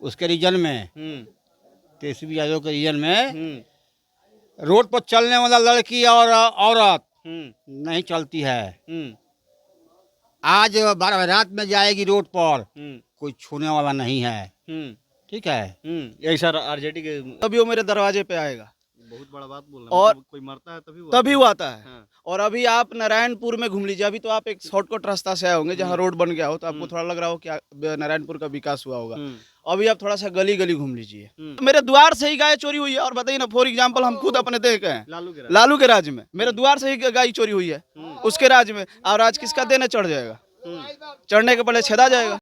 उसके रीजन में, तेजस्वी यादव के रीजन में रोड पर चलने वाला लड़की और औरत नहीं चलती है। आज 12 रात में जाएगी रोड पर, कोई छूने वाला नहीं है। ठीक है, यही सर आरजेडी के तभी वो मेरे दरवाजे पे आएगा। बहुत बड़ा बात बोल रहे हैं। और मतलब कोई मरता है तभी वो आता है। हाँ। और अभी आप नारायणपुर में घूम लीजिए, अभी तो आप एक शॉर्टकट रास्ता से आए होंगे जहाँ रोड बन गया हो, तो आपको थोड़ा लग रहा हो कि नारायणपुर का विकास हुआ होगा। अभी आप थोड़ा सा गली गली घूम लीजिए, मेरे द्वार से ही गाय चोरी हुई है। और बताइए ना, फॉर एग्जाम्पल हम खुद अपने देख हैं लालू के राज में, मेरे द्वार से ही गाय चोरी हुई है उसके राज में। और आज किसका देने चढ़ जाएगा, चढ़ने के पहले छेदा जाएगा।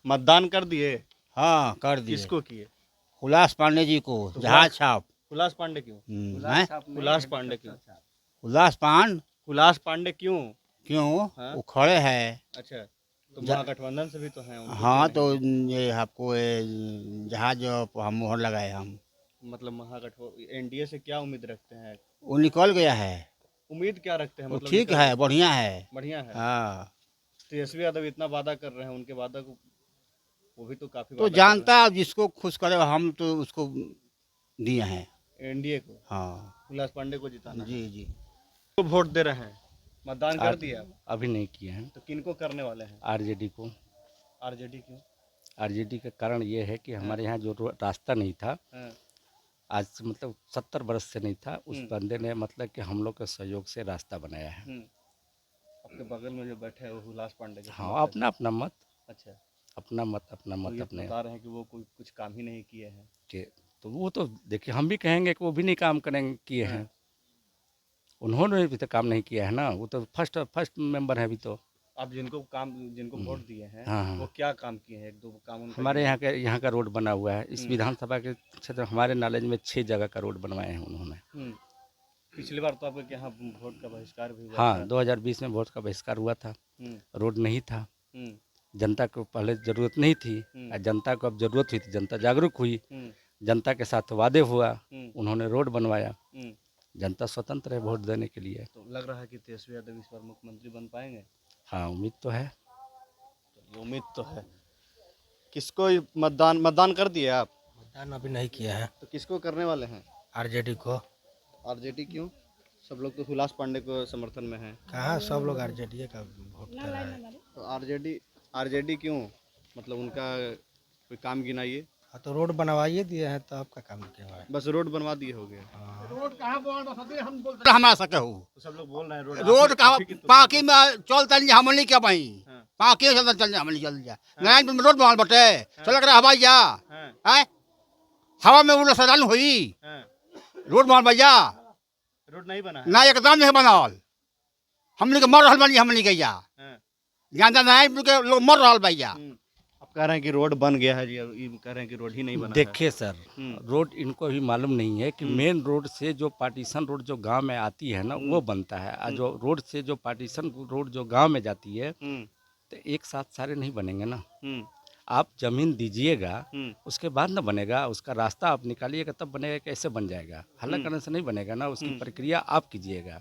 मतदान कर दिए? हाँ कर दिए। किसको किए? हुलास पांडे जी को, जहाज छाप। हुलास पांडे क्यों? हुलास पांडे क्यों? हुलास पांड हुलास पांडे क्यों? क्यों? हाँ? वो खड़े हैं। अच्छा, तो महागठबंधन से भी तो हैं उनके हाँ, तो तो नहीं। ये आपको ये जहाज पर हम मोहर लगाए हम। मतलब महागठबंधन एनडीए से क्या उम्मीद रखते हैं? वो निकल गया है। उम्मीद क्या रखते हैं? वो मतलब ठीक निकल है, बढ़िया है। बढ़िया है। हाँ, तेजस्वी यादव इतना वादा कर रहे हैं, उनके वादा को वो भी तो काफी तो वादा जानता है, जिसको खुश करे हम तो उसको दिए हैं। एनडीए को, हाँ हुलास पांडे को जिताना है। जी जी। तो वोट दे रहे हैं, मतदान कर दिया आप? अभी नहीं किए हैं। तो किनको करने वाले हैं? आरजेडी को। आरजेडी क्यों? आरजेडी का कारण ये है कि हमारे यहाँ जो रास्ता नहीं था, हाँ। आज से मतलब 70 बरस से नहीं था, उस बंदे ने मतलब कि हम लोग के सहयोग से रास्ता बनाया है। आपके बगल में जो बैठे हैं वो हुलास पांडे के हाँ, समर्थक अपना अपना मत, हैं। अच्छा, अपना मत, अपना तो मत ये अपने बता रहे हैं कि वो कोई कुछ काम ही नहीं किए हैं। के। तो वो तो देखिए, हम भी कहेंगे कि वो भी नहीं काम करेंगे, किए हैं। उन्होंने भी तो काम नहीं किया है ना, वो तो फर्स्ट मेंबर है अभी तो। आप जिनको वोट दिए हैं, हाँ, हाँ। वो क्या काम किए हैं? एक दो काम उनका हमारे यहाँ का रोड बना हुआ है। इस विधानसभा के क्षेत्र हमारे नॉलेज में 6 जगह का रोड बनवाए हैं उन्होंने। पिछली बार तो आपके यहाँ वोट का बहिष्कार भी हुआ हाँ, था। 2020 में वोट का बहिष्कार हुआ था। रोड नहीं था, हम्म, जनता को पहले ज़रूरत नहीं थी, और जनता को अब ज़रूरत हुई थी, जनता जागरूक हुई, जनता के साथ वादे हुआ, उन्होंने रोड बनवाया। जनता स्वतंत्र है वोट देने के लिए। तो लग रहा है कि तेजस्वी यादव इस बार मुख्यमंत्री बन पाएंगे? हाँ, उम्मीद तो है। तो उम्मीद तो है। किसको मतदान कर दिए आप? मतदान अभी नहीं किया है। तो किसको करने वाले हैं? आरजेडी को। आरजेडी क्यों? सब लोग तो हुलास पांडे को समर्थन में हैं। कहाँ सब लोग आरजेडी का वोट दे रहे हैं। तो आरजेडी क्यों? मतलब उनका कोई काम गिनाइए। हाँ, तो रोड बनवाइए दिए हैं, तो आपका काम क्या है? बस रोड बनवा दिए हो गए। हमारा सके हो तो सब लोग बोल रहे हैं रोड का आप ही की तो- पाकि में चल तल हमनी के भाई। हाँ। पाकि चल चल हमनी चल जा नारायणपुर में रोड बनल बटे। चल रहा हवाई जा हाँ, है, हवा में उड़ सड़न हुई। हाँ। रोड बनल भैया रोड नहीं बना है। ना, एकदम नहीं बनल। हमनी के मर रहल बानी, हमनी के या हाँ। ज्यादा नारायणपुर के लोग मर रहल भैया। आप कह रहे हैं कि रोड बन गया है जी, अब ये कह रहे हैं कि रोड ही नहीं बना है। देखिए सर, रोड इनको भी मालूम नहीं है कि मेन रोड से जो पार्टीशन रोड जो गांव में आती है ना, वो बनता है। और जो रोड से जो पार्टीशन रोड जो गांव में जाती है, तो एक साथ सारे नहीं बनेंगे ना। आप जमीन दीजिएगा, उसके बाद ना बनेगा। उसका रास्ता आप निकालिएगा तब बनेगा, कैसे बन जाएगा? हल्ला करने से नहीं बनेगा ना, उसकी प्रक्रिया आप कीजिएगा,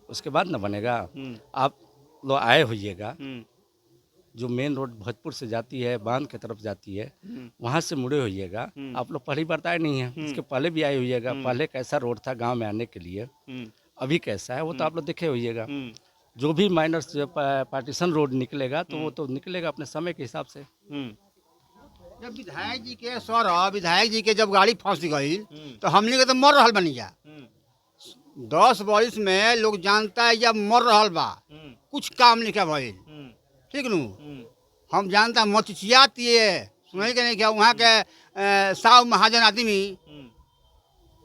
उसके बाद ना बनेगा। आप लोग आए होइएगा, जो मेन रोड भोजपुर से जाती है, बांध की तरफ जाती है, वहाँ से मुड़े होइएगा। आप लोग पहली बार आए नहीं है, इसके पहले भी आए होइएगा। पहले कैसा रोड था गांव में आने के लिए, अभी कैसा है वो तो आप लोग देखे होइएगा। जो भी माइनर पार्टीशन रोड निकलेगा तो वो तो निकलेगा अपने समय के हिसाब से। जब विधायक जी के विधायक जी के जब गाड़ी फंस गई, तो हमने के तो मर रहल बनी जा। 10 बरिस में लोग जानता है जब मर रहल बा, कुछ काम नहीं क्या भइल। ठीक नू, हम जानता मचिचियाती है, सुने के नहीं क्या वहाँ के साव महाजन आदमी।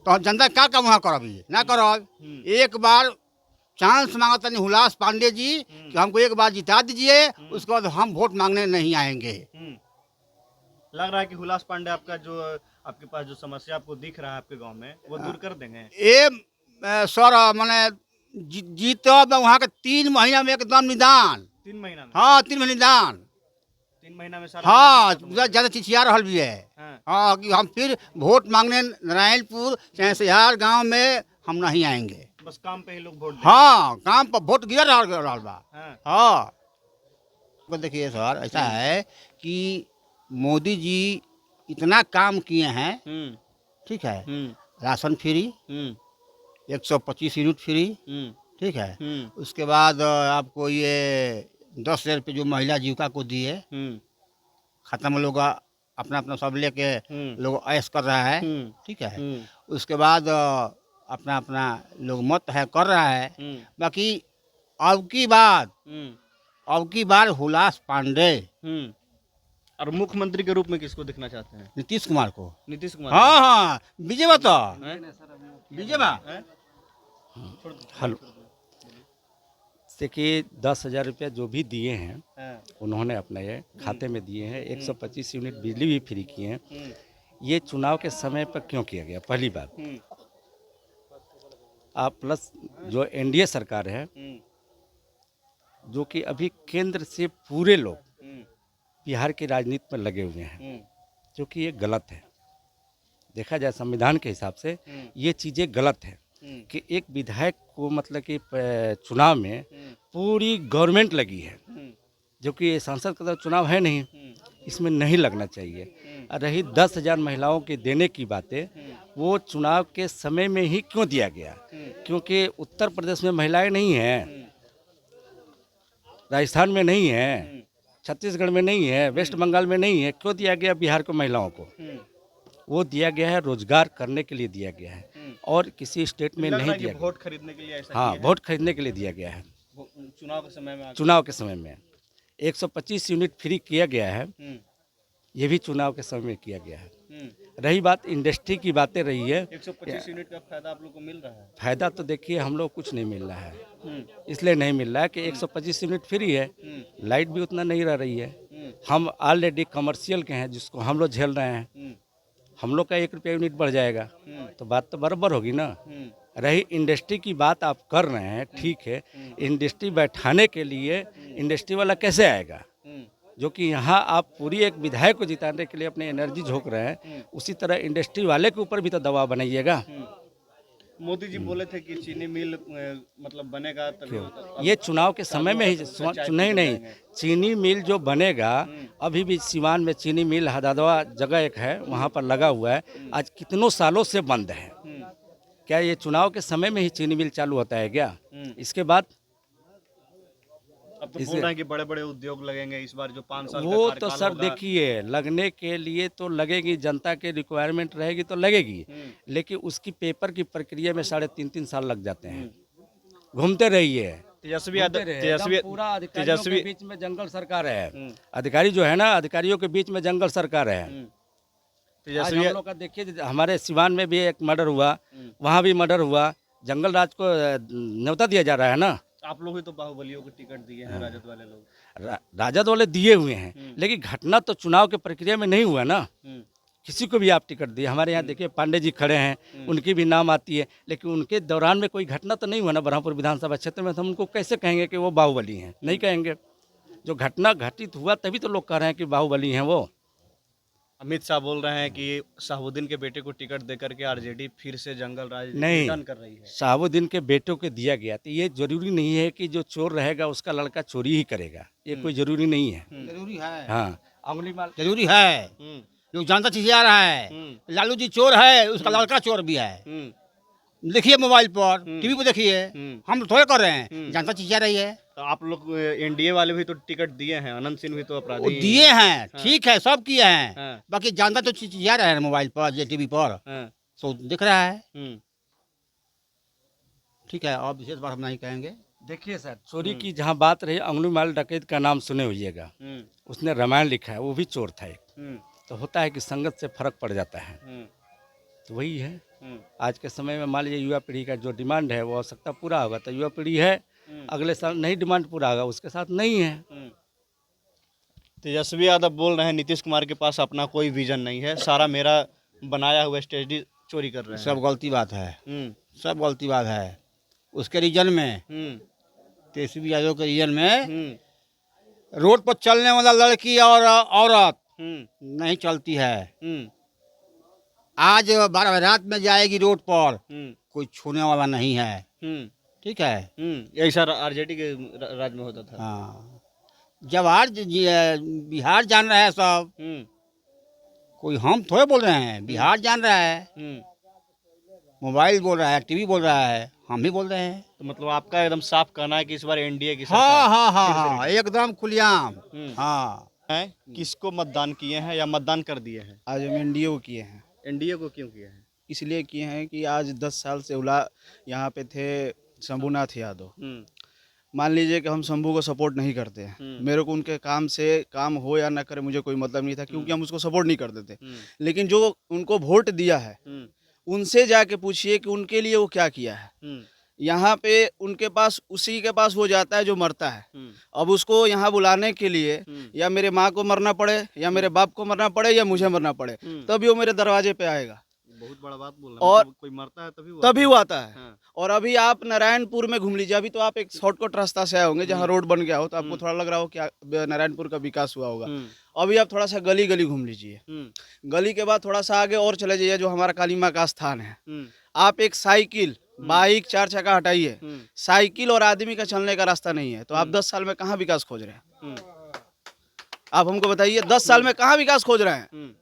तो जनता क्या काम वहाँ करब ना करब। एक बार चांस मांगता नहीं हुलास पांडे जी कि हमको एक बार जिता दीजिए, उसके बाद हम वोट मांगने नहीं आएंगे। लग रहा है कि हुलास पांडे आपका जो आपके पास जो समस्या आपको दिख रहा है आपके गांव में, वो दूर कर देंगे। ये सर मैंने जीतब वहाँ के 3 महीना में एकदम निदान। 3 महीना में? हाँ, 3 महीने निदान। 3 महीना में सारा? हाँ, ज्यादा चिचिया रहल भी है। हाँ। हाँ, कि हम फिर वोट मांगने नारायणपुर चाहे सिहार गांव में हम नहीं आएंगे। बस काम पे ही लोग वोट दें। हाँ, काम पर वोट गिर रहा बा। हाँ। हाँ, तो देखिए सर, ऐसा है कि मोदी जी इतना काम किए हैं, हम्म ठीक है, हम्म राशन फ्री, हम्म 125 यूनिट फ्री, हम्म ठीक है, हम्म उसके बाद आपको ये 10,000 रुपये जो महिला जीविका को दिए, हम्म खत्म लोग अपना अपना सब लेके लोग ऐश कर रहा है, हम्म ठीक है, हम्म उसके बाद अपना अपना लोग मत है कर रहा है। हम्म बाकी अब की बात हम्म अब की बार हुलास पांडे, हम्म। और मुख्यमंत्री के रूप में किसको देखना चाहते हैं? नीतीश कुमार को। नीतीश कुमार। हाँ हाँ, बीजेपा तो हैं? बीजेपा। हैं? हेलो, देखिए 10,000 रुपया जो भी दिए हैं हाँ। उन्होंने अपने ये खाते में दिए हैं, 125 यूनिट बिजली भी फ्री किए हैं। हम्म ये चुनाव के समय पर क्यों किया गया? पहली बात, हम्म आप प्लस जो एनडीए सरकार है, हम्म जो कि अभी केंद्र से पूरे लोग हम्म बिहार की राजनीति में लगे हुए हैं, हम्म जो कि ये गलत है। देखा जाए संविधान के हिसाब से हम्म ये चीज़ें गलत है कि एक विधायक को मतलब कि चुनाव में पूरी गवर्नमेंट लगी है, जो कि ये सांसद का तो चुनाव है नहीं, इसमें नहीं लगना चाहिए। और रही 10,000 महिलाओं के देने की बातें, वो चुनाव के समय में ही क्यों दिया गया? क्योंकि उत्तर प्रदेश में महिलाएं नहीं हैं, राजस्थान में नहीं है, छत्तीसगढ़ में नहीं है, वेस्ट बंगाल में नहीं है। क्यों दिया गया बिहार को महिलाओं को? वो दिया गया है रोजगार करने के लिए दिया गया है, और किसी स्टेट में लग रहा नहीं है कि दिया गया। वोट खरीदने के लिए ऐसा हाँ, किया है। वोट खरीदने के लिए दिया गया है। चुनाव के समय में चुनाव के समय में 125 यूनिट फ्री किया गया है, ये भी चुनाव के समय में किया गया है। रही बात इंडस्ट्री की, बातें रही है, 125 यूनिट का फायदा आप लोग को मिल रहा है? फायदा तो देखिए हम लोग कुछ नहीं मिल रहा है, इसलिए नहीं मिल रहा है कि 125 यूनिट फ्री है, लाइट भी उतना नहीं रह रही है। हम ऑलरेडी कमर्शियल के हैं, जिसको हम लोग झेल रहे हैं, हम लोग का 1 रुपया यूनिट बढ़ जाएगा तो बात तो बराबर होगी ना। रही इंडस्ट्री की बात आप कर रहे हैं, ठीक है, इंडस्ट्री बैठाने के लिए इंडस्ट्री वाला कैसे आएगा? जो कि यहाँ आप पूरी एक विधायक को जिताने के लिए अपनी एनर्जी झोंक रहे हैं, उसी तरह इंडस्ट्री वाले के ऊपर भी तो दबाव बनाइएगा। मोदी जी बोले थे कि चीनी मिल मतलब बनेगा तभी होगा। ये चुनाव के समय में ही नहीं, चीनी मिल जो बनेगा, अभी भी सिवान में चीनी मिल हदादवा जगह एक है, वहाँ पर लगा हुआ है, आज कितनों सालों से बंद है। क्या ये चुनाव के समय में ही चीनी मिल चालू होता है क्या? इसके बाद अब तो बोल रहे हैं कि बड़े बड़े उद्योग लगेंगे इस बार, जो 5 साल का वो तो कार्यकाल सर होगा। देखिए, लगने के लिए तो लगेगी, जनता के रिक्वायरमेंट रहेगी तो लगेगी, लेकिन उसकी पेपर की प्रक्रिया में 3.5-3 साल लग जाते हैं। घूमते रहिए, तेजस्वी घूमते यादव रहिए, एकदम पूरा अधिकारियों के बीच में जंगल सरकार है। अधिकारी जो है ना, अधिकारियों के बीच में जंगल सरकार है। आज हम लोग का देखिए, हमारे सिवान में भी एक मर्डर हुआ, वहाँ भी मर्डर हुआ, जंगल राज को न्योता दिया जा रहा है ना। आप लोग ही तो बाहुबलियों को टिकट दिए हैं, राजद वाले लोग। राजद वाले दिए हुए हैं, लेकिन घटना तो चुनाव के प्रक्रिया में नहीं हुआ ना। किसी को भी आप टिकट दिए, हमारे यहाँ देखिए पांडे जी खड़े हैं, उनकी भी नाम आती है, लेकिन उनके दौरान में कोई घटना तो नहीं हुआ ना बरहमपुर विधानसभा क्षेत्र में। तो हम उनको कैसे कहेंगे कि वो बाहुबली हैं? नहीं कहेंगे। जो घटना घटित हुआ तभी तो लोग कह रहे हैं कि बाहुबली हैं वो। अमित शाह बोल रहे हैं कि शाहबुद्दीन के बेटे को टिकट देकर के आरजेडी फिर से जंगल राज नहीं, रिटर्न कर रही है। शाहबुद्दीन के बेटों को दिया गया, तो ये जरूरी नहीं है कि जो चोर रहेगा उसका लड़का चोरी ही करेगा, ये कोई जरूरी नहीं है। जरूरी है, हाँ, अंगुली माल जरूरी है। लोग जानता चीजें आ रहा है, लालू जी चोर है, उसका लड़का चोर भी है। देखिए मोबाइल पर, टीवी पर देखिए, हम थोड़े कर रहे हैं, जानता चीजें आ रही है। तो आप लोग एनडीए वाले भी तो टिकट दिए हैं, अनंत सिंह भी तो वो अपराधी ही दिए हैं, ठीक है, सब किए हैं, हाँ। बाकी जानता तो चीजें आ रहा है मोबाइल पर या टीवी पर, हाँ। तो दिख रहा है। हम्म। ठीक है, और विशेष बात हम नहीं कहेंगे। देखिए सर, चोरी की जहाँ बात रही, अंगुली माल डकैत का नाम सुने होइएगा, उसने रामायण लिखा है, वो भी चोर था एक। तो होता है कि संगत से फर्क पड़ जाता है, तो वही है। आज के समय में मान लीजिए युवा पीढ़ी का जो डिमांड है वो आवश्यकता पूरा होगा तो युवा पीढ़ी है, अगले साल नहीं डिमांड पूरा होगा उसके साथ नहीं है। तेजस्वी यादव बोल रहे हैं नीतीश कुमार के पास अपना कोई विजन नहीं है, सारा मेरा बनाया हुआ स्ट्रेटजी चोरी कर रहे हैं। सब गलती बात है, सब गलती बात है। उसके रीजन में, तेजस्वी यादव के रीजन में रोड पर चलने वाला लड़की और औरत नहीं चलती है। आज 12 रात में जाएगी रोड पर, कोई छूने वाला नहीं है। ठीक है। ऐसा आरजेडी के राज में होता था। हाँ, जवाहर बिहार जान रहा है सब, कोई हम थोड़े बोल रहे हैं, बिहार जान रहा है, मोबाइल बोल रहा है, टीवी बोल रहा है, हम भी बोल रहे हैं। तो मतलब आपका एकदम साफ कहना है कि इस बार एनडीए की हाँ सरकार हाँ हाँ हाँ, एकदम खुलेआम। हाँ, है। किसको मतदान किए हैं या मतदान कर दिए हैं? आज हम एनडीए को किए हैं। एनडीए को क्यों किए हैं? इसलिए किए हैं कि आज 10 साल से यहाँ पे थे शंभूनाथ यादव। मान लीजिए कि हम शंभू को सपोर्ट नहीं करते हैं, मेरे को उनके काम से काम हो या ना करे मुझे कोई मतलब नहीं था, क्योंकि हम उसको सपोर्ट नहीं करते थे। लेकिन जो उनको वोट दिया है उनसे जाके पूछिए कि उनके लिए वो क्या किया है। यहाँ पे उनके पास, उसी के पास वो जाता है जो मरता है। अब उसको यहाँ बुलाने के लिए या मेरे माँ को मरना पड़े या मेरे बाप को मरना पड़े या मुझे मरना पड़े, तभी वो मेरे दरवाजे पे आएगा। बहुत बड़ा बात बोल रहे हैं। और मतलब कोई मरता है तभी वो आता है। हाँ। और अभी आप नारायणपुर में घूम लीजिए, अभी तो आप एक शॉर्टकट रास्ता से आए होंगे जहाँ रोड बन गया हो, तो आपको थोड़ा लग रहा हो कि नारायणपुर का विकास हुआ होगा। अभी आप थोड़ा सा गली गली घूम लीजिए, गली के बाद थोड़ा सा आगे और चले जाइए, जो हमारा काली माँ का स्थान है। आप एक साइकिल, बाइक, 4 चक्का हटाइए, साइकिल और आदमी का चलने का रास्ता नहीं है, तो आप 10 साल में कहाँ विकास खोज रहे हैं? आप हमको बताइए, 10 साल में कहाँ विकास खोज रहे हैं?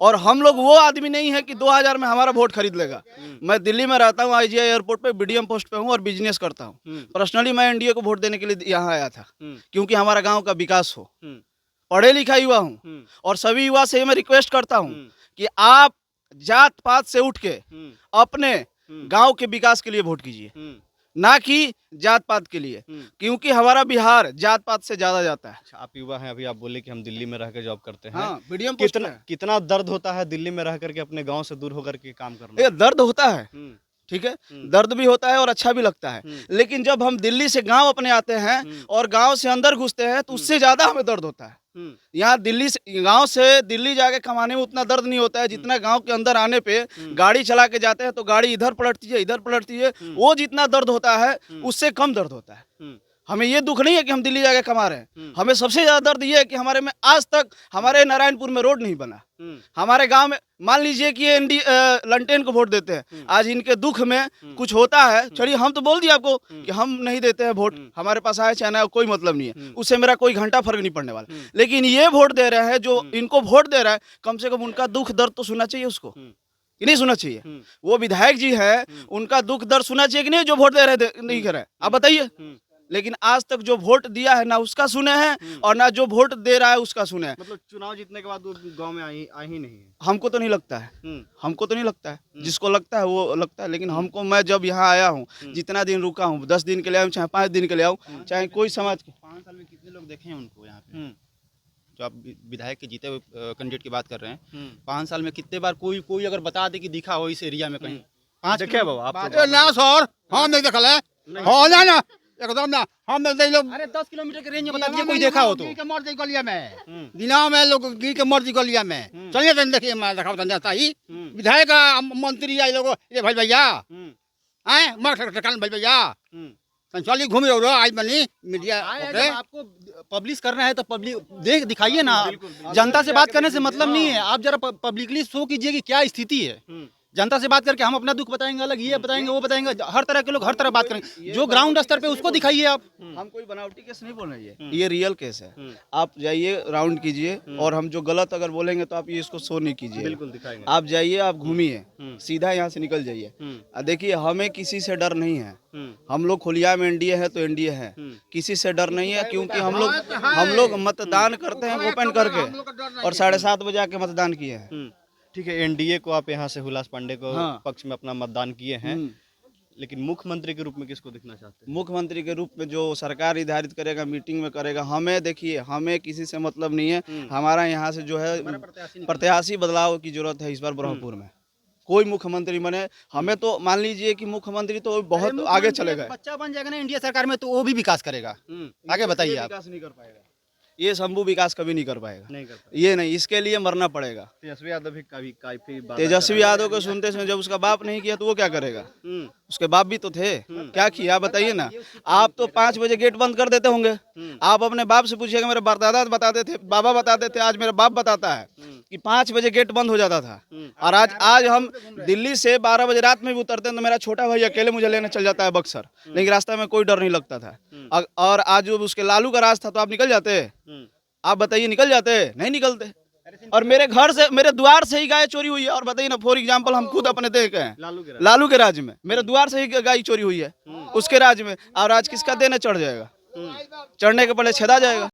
और हम लोग वो आदमी नहीं है कि 2000 में हमारा वोट खरीद लेगा। मैं दिल्ली में रहता हूँ, आईजीआई एयरपोर्ट पे बीडीएम पोस्ट पे हूँ और बिजनेस करता हूँ। पर्सनली मैं एनडीए को वोट देने के लिए यहाँ आया था, क्योंकि हमारा गांव का विकास हो। पढ़े लिखा युवा हूँ और सभी युवा से मैं रिक्वेस्ट करता हूँ कि आप जात पात से उठ के अपने गांव के विकास के लिए वोट कीजिए, ना कि जात पात के लिए, क्योंकि हमारा बिहार जात पात से ज्यादा जाता है। अच्छा, आप युवा हैं, अभी आप बोले कि हम दिल्ली में रहकर जॉब करते हैं। हाँ, बीडीएम पोस्ट पे है। कितना दर्द होता है दिल्ली में रह करके अपने गांव से दूर होकर के काम करना? ये दर्द होता है, ठीक है, दर्द भी होता है और अच्छा भी लगता है। लेकिन जब हम दिल्ली से गांव अपने आते हैं और गांव से अंदर घुसते हैं, तो उससे ज्यादा हमें दर्द होता है। यहाँ दिल्ली से, गांव से दिल्ली जाके कमाने में उतना दर्द नहीं होता है जितना गांव के अंदर आने पे गाड़ी चला के जाते हैं तो गाड़ी इधर पलटती है, इधर पलटती है, वो जितना दर्द होता है उससे कम दर्द होता है। हमें ये दुख नहीं है कि हम दिल्ली जाके कमा रहे हैं, हमें सबसे ज्यादा दर्द ये है कि हमारे में आज तक हमारे नारायणपुर में रोड नहीं बना। हमारे गांव में मान लीजिए कि लंटेन को वोट देते हैं, आज इनके दुख में कुछ होता है, चलिए हम तो बोल दिए आपको कि हम नहीं देते हैं वोट, हमारे पास आए चाहे ना, कोई मतलब नहीं है, उससे मेरा कोई घंटा फर्क नहीं पड़ने वाला। लेकिन ये वोट दे रहे हैं, जो इनको वोट दे रहा है, कम से कम उनका दुख दर्द तो सुनना चाहिए उसको, कि नहीं सुनना चाहिए? वो विधायक जी है, उनका दुख दर्द सुनना चाहिए कि नहीं, जो वोट दे रहे नहीं कर रहे? आप बताइए। लेकिन आज तक जो वोट दिया है ना उसका सुने हैं और ना जो वोट दे रहा है उसका सुने हैं। मतलब चुनाव जीतने के बाद वो गांव में आई ही नहीं है। हमको तो नहीं लगता है, हमको तो नहीं लगता है, जिसको लगता है वो लगता है। लेकिन हमको, मैं जब यहाँ आया हूँ, जितना दिन रुका हूँ, 10 दिन के लिए आऊँ चाहे 5 दिन के लिए आऊँ, चाहे कोई समाज के। 5 साल में कितने लोग देखे हैं उनको यहाँ पे? जो आप विधायक के जीते हुए कैंडिडेट की बात कर रहे हैं, 5 साल में कितने बार कोई अगर बता दे कि दिखा हो इस एरिया में कहीं? 5 देखे बाबा आप? ना सर, हम नहीं देखल है। हाँ ना एकदम ना, हम लोग अरे 10 किलोमीटर के रेंज में बता दीजिए कोई देखा हो तो। के मर्जी गलिया में, दिनाव में लोग गिर के मर्जी गलिया में, चलिए तन देखिए, मैं दिखाओ तन जाता ही विधायक मंत्री आई लोग, ये भाई भैया आए मर ठकान भाई भैया चलिए घूम रहे हो आज बनी मीडिया। जब आपको पब्लिश करना है तो पब्लिक दिखाइए ना, जनता से बात करने से मतलब नहीं है। आप जरा पब्लिकली शो कीजिए कि क्या स्थिति है। जनता से बात करके हम अपना दुख बताएंगे अलग, ये बताएंगे वो बताएंगे, हर तरह के लोग हर तरह बात करेंगे, जो ग्राउंड स्तर पे उसको दिखाइए आप। हम कोई बनावटी केस नहीं बोल रहे हैं, ये रियल केस है। आप जाइए, राउंड कीजिए, और हम जो गलत अगर बोलेंगे तो आप ये इसको शो नहीं कीजिए। बिल्कुल दिखाएंगे। आप जाइए, आप घूमिए, सीधा यहाँ से निकल जाइए। देखिए, हमें किसी से डर नहीं है, हम लोग खुलिया में एनडीए है तो एनडीए है, किसी से डर नहीं है, क्योंकि हम लोग मतदान करते हैं ओपन करके, और 7:30 बजे आके मतदान किए हैं। ठीक है, एनडीए को आप यहाँ से हुलास पांडे को पक्ष में अपना मतदान किए हैं, लेकिन मुख्यमंत्री के रूप में किसको दिखना चाहते हैं? मुख्यमंत्री के रूप में जो सरकार निर्धारित करेगा, मीटिंग में करेगा। हमें देखिए, हमें किसी से मतलब नहीं है, हमारा यहाँ से जो है प्रत्याशी बदलाव की जरूरत है इस बार ब्रह्मपुर में। कोई मुख्यमंत्री बने, हमें तो मान लीजिए कि मुख्यमंत्री तो बहुत आगे चले गए, बच्चा बन जाएगा ना एनडीए सरकार में तो वो भी विकास करेगा। आगे बताइए आप। विकास नहीं कर पाएगा, ये शंभू विकास कभी नहीं कर पाएगा, नहीं कर पाए। ये नहीं, इसके लिए मरना पड़ेगा। तेजस्वी यादव भी काफी वादा तेजस्वी कर रहे यादव को सुनते सुनते जब उसका बाप नहीं किया तो वो क्या करेगा? हैं। उसके बाप भी तो थे, क्या किया बताइए ना। आप तो 5 बजे गेट बंद कर देते होंगे, आप अपने बाप से पूछिएगा, मेरे परदादा बताते थे, बाबा बताते थे, आज मेरा बाप बताता है कि 5 बजे गेट बंद हो जाता था। और आज हम दिल्ली से 12 बजे रात में भी उतरते हैं तो मेरा छोटा भाई अकेले मुझे लेने चल जाता है बक्सर, लेकिन रास्ता में कोई डर नहीं लगता था। और आज जो उसके लालू का राज था तो आप निकल जाते, आप बताइए निकल जाते? नहीं निकलते। और मेरे घर से, मेरे द्वार से ही गाय चोरी हुई है। और बताइए ना, फॉर एग्जांपल हम खुद अपने देख हैं, लालू के राज में मेरे द्वार से ही गाय चोरी हुई है, उसके राज में। और आज किसका देने चढ़ जाएगा? चढ़ने के पहले छेदा जाएगा।